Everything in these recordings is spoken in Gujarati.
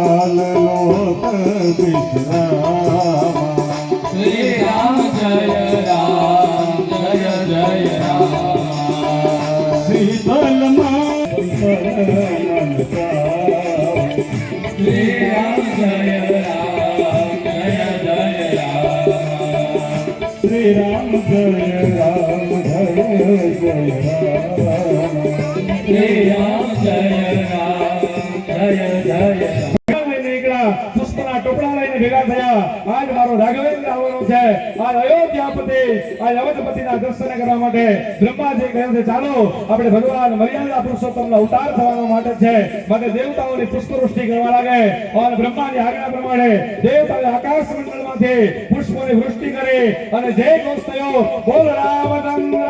લાલ લોક વિશ્રામ શ્રી રામ જય રામ જય જય રામ શીતલમાં શ્રી રામ જય રામ જય જય રામ શ્રી રામ જય રામ જય જય રામ શ્રી રામ જય રામ જય જય રામ પુષ્પના ટોપલા લઈને ભેગા થયા. આજ મારો રાઘવેન્દ્ર આવવાનો છે. આજ અયોધ્યાપતિ આજ અવધપતિના દર્શન કરવા માટે બ્રહ્માજી કહ્યું છે ચાલો આપણે ભગવાન મર્યાદા પુરુષોત્તમનો અવતાર થવાનો માટે છે. માટે દેવતાઓની પુષ્પવૃષ્ટિ કરવા લાગે અને બ્રહ્માની આજ્ઞા પ્રમાણે દેવતાઓએ આકાશ મંડળમાંથી પુષ્પોની વૃષ્ટિ કરી અને જય ઘોષ થયો બોલ રામચંદ્ર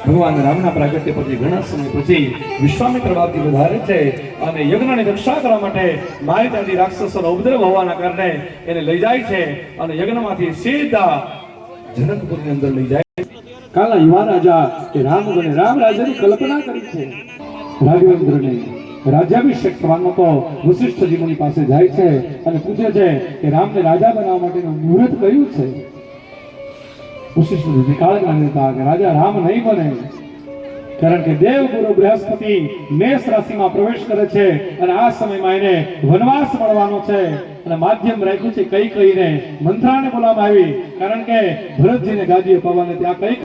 ભગવાન રામના પ્રાગટ્ય પછી ઘણા સમય પછી વિશ્વામિત્ર બાપજી વધારે છે અને યજ્ઞની રક્ષા કરવા માટે મારીચાદી રાક્ષસોનો ઉપદ્રવ હોવાના કારણે એને લઈ જાય છે અને યજ્ઞમાંથી સીધા જનકપુરની અંદર લઈ જાય. કાલા યુવા રાજા કે રામ રાજ્યની કલ્પના કરી છે. રાઘવેન્દ્રને રાજ્યાભિષેક કરવાનો તો વશિષ્ઠજી મુનિ પાસે જાય છે અને પૂછે છે કે રામને રાજા બનાવવા માટેનું મુહૂર્ત કયું છે. વશિષ્ઠજી નિકાળ કાઢી દેતા કે રાજા રામ નહીં બને, કારણ કે દેવગુરુ બૃહસ્પતિ મેષ રાશિમાં પ્રવેશ કરે છે અને આ સમયમાં એને વનવાસ મળવાનો છે અને માધ્યમ રાખ્યું છે કઈ કઈને મંત્રાને બોલાવવામાં આવી, કારણ કે ભરતજીને ગાદી અપાવવાને ત્યાં કઈ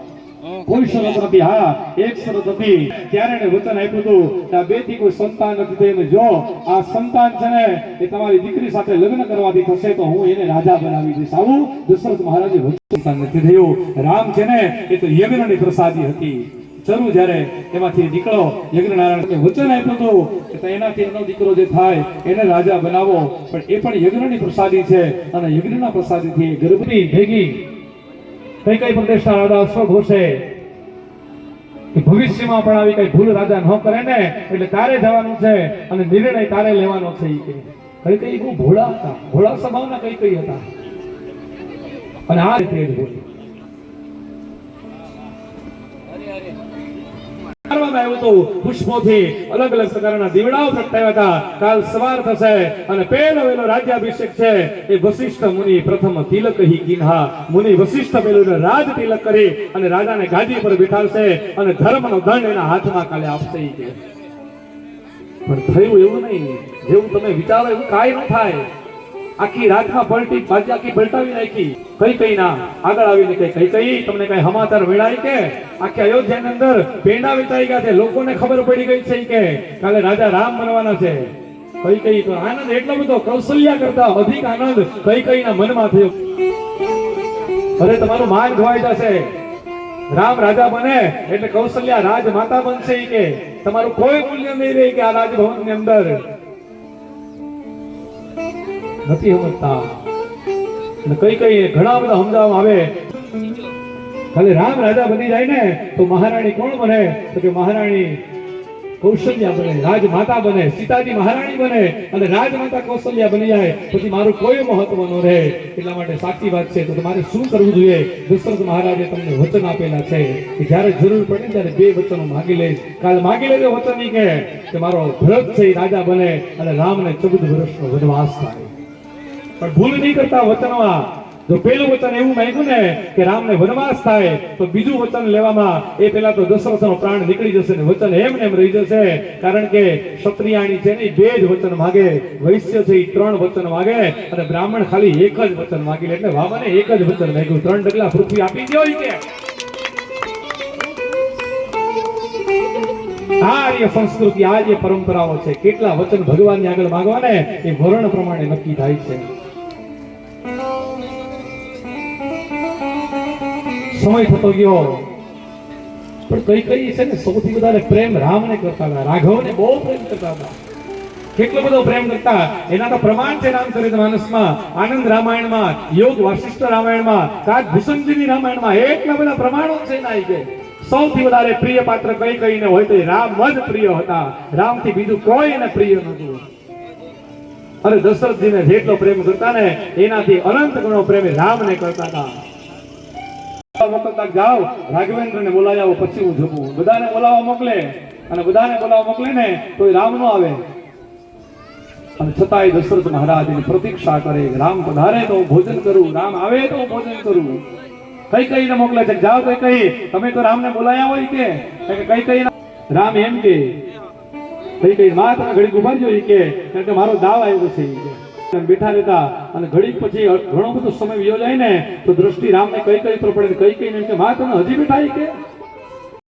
કોઈ શરત નથી. હા, એક શરત હતી. ત્યારે એને વચન આપ્યું હતું કે આ બેથી કોઈ સંતાન નથી થઈને જો આ સંતાન છે ને એ તમારી દીકરી સાથે લગ્ન કરવાથી થશે તો હું એને રાજા બનાવી દઈશ. આવું દશરથ મહારાજે વચન નથી થયું. રામ છે ને એ તો યજ્ઞની પ્રસાદી હતી. ચરુ જ્યારે એમાંથી દીકરો યજ્ઞનારાયણને વચન આપ્યું હતું કે એનાથી એનો દીકરો જે થાય એને રાજા બનાવો, પણ એ પણ યજ્ઞની પ્રસાદી છે અને યજ્ઞના પ્રસાદીથી ગર્ભની ભેગી કઈ પ્રદેશના રાજા અશ્વઘોષે કે ભવિષ્યમાં પણ આવી કઈ ભૂલ રાજા ન કરે ને એટલે તારે જવાનું છે અને નિર્ણય તારે લેવાનો છે. કઈ બહુ ભોળા હતા, ભોળા સ્વભાવના કઈ હતા અને આ રીતે જ બોલી પુષ્પોથી અલગ અલગ પ્રકારના દીવડાઓ પ્રગટાવ્યા હતા. કાલ સવાર થશે અને પહેલો રાજ્યાભિષેક છે એ વશિષ્ઠ મુનિ પ્રથમ તિલક હી કિન્હા. મુનિ વશિષ્ઠ પેલું રાજ તિલક કરી અને રાજાને ગાદી પર બેઠાડશે અને ધર્મનો દંડ એના હાથમાં કાલે આપશે. પણ થયું એવું નહીં જેવું તમે વિચારો એવું કાંઈ ન થાય. આખી રાતમાં પલટી બાજી આખી પલટાવી નાખી. કઈ ના આગળ આવીને કઈ તમને કઈ સમાચાર મળ્યા કે આખી અયોધ્યાની અંદર પેંડા વેચાઈ ગયા છે, લોકોને ખબર પડી ગઈ છે કે કાલે રાજા રામ બનવાના છે. કઈ તો આનંદ એટલો બધો કૌશલ્યા કરતા અધિક આનંદ કઈ ના મનમાં થયો. અરે તમારું માન ધોવાઈ જશે. રામ રાજા બને એટલે કૌશલ્યા રાજ માતા બનશે કે તમારું કોઈ મૂલ્ય નહીં રહે કે આ રાજભવન ની અંદર નથી સમજતા. કઈ ઘણા બધા સમજાવવામાં આવે ખાલી રામ રાજા બની જાય ને તો મહારાણી કોણ બને? તો કે મહારાણી કૌશલ્યા બને, રાજમાતા બને, સીતાજી મહારાણી બને અને રાજમાતા કૌશલ્યા બની જાય પછી મારું કોઈ મહત્વ ન રહે. એટલા માટે સાચી વાત છે. તો તમારે શું કરવું જોઈએ? દશરથ મહારાજે તમને વચન આપેલા છે કે જ્યારે જરૂર પડે ત્યારે બે વચનો માગી લઈશ. કાલ માગી લેજો વચન ઈ કે મારો ભરત છે એ રાજા બને અને રામને 14 વર્ષનો વનવાસ થાય. પણ ભૂલ નહીં કરતા વચનમાં. જો પેલું વચન એવું માંગ્યું ને કે રામને વનવાસ થાય તો બીજું વચન લેવામાં એ પેલા તો દશરથનો પ્રાણ નીકળી જશે ને વચન એમ ને એમ રહી જશે. કારણ કે ક્ષત્રિયાણી છે ને ઈ 2 જ વચન માગે, વૈશ્ય છે ઈ 3 વચન માગે અને બ્રાહ્મણ ખાલી 1 જ વચન માગી લે. એટલે વામને 1 જ વચન માંગ્યું, 3 ડગલા પૃથ્વી આપી દો ઈ કે. આ જે સંસ્કૃતિ, આ જે પરંપરાઓ છે, કેટલા વચન ભગવાનની આગળ માંગવાને એ વર્ણ પ્રમાણે નક્કી થાય છે. સમય થતો ગયો પણ કઈ છે ને સૌથી વધારે પ્રેમ રામને કરતા હતા, રાઘવને બહુ પ્રેમ કરતા હતા. કેટલો બધો પ્રેમ કરતા એના તો પ્રમાણ છે રામચરિતમાનસમાં, આનંદ રામાયણમાં, યોગ વાસિષ્ઠ રામાયણમાં, કાગભૂષણજીની રામાયણમાં એટલા બધા પ્રમાણો છે ના ઈ કે સૌથી વધારે પ્રિય પાત્ર કઈને હોય તો રામ જ પ્રિય હતા. રામથી બીજું કોઈ એને પ્રિય નહોતું. અરે દશરથજીને જેટલો પ્રેમ કરતા ને એનાથી અનંત ગણો પ્રેમ રામને કરતા હતા. મોકલતા જાઓ, રાઘવેન્દ્રને બોલાવી આવો પછી હું જપું. બધાને બોલાવવા મોકલે અને બધાને બોલાવવા મોકલે ને તો રામ નો આવે અને છતાંય દશરથ મહારાજ એની પ્રતીક્ષા કરે. રામ પધારે તો હું ભોજન કરું, રામ આવે તો હું ભોજન કરું. કઈને મોકલે છે જાઓ કઈ તમે તો રામને બોલાયા હોય કે કઈ રામ એમ કે કઈ માં તમે ઘડીક ઉભા જો કે કારણ કે મારો દાવ આવ્યો છે બેઠા રહેતા અને ઘડીક પછી ઘણો બધો સમય વયો જાય ને તો દ્રષ્ટિ રામને કઈ પર પડે, કઈ એમ કે માં તમે હજી બેઠા કે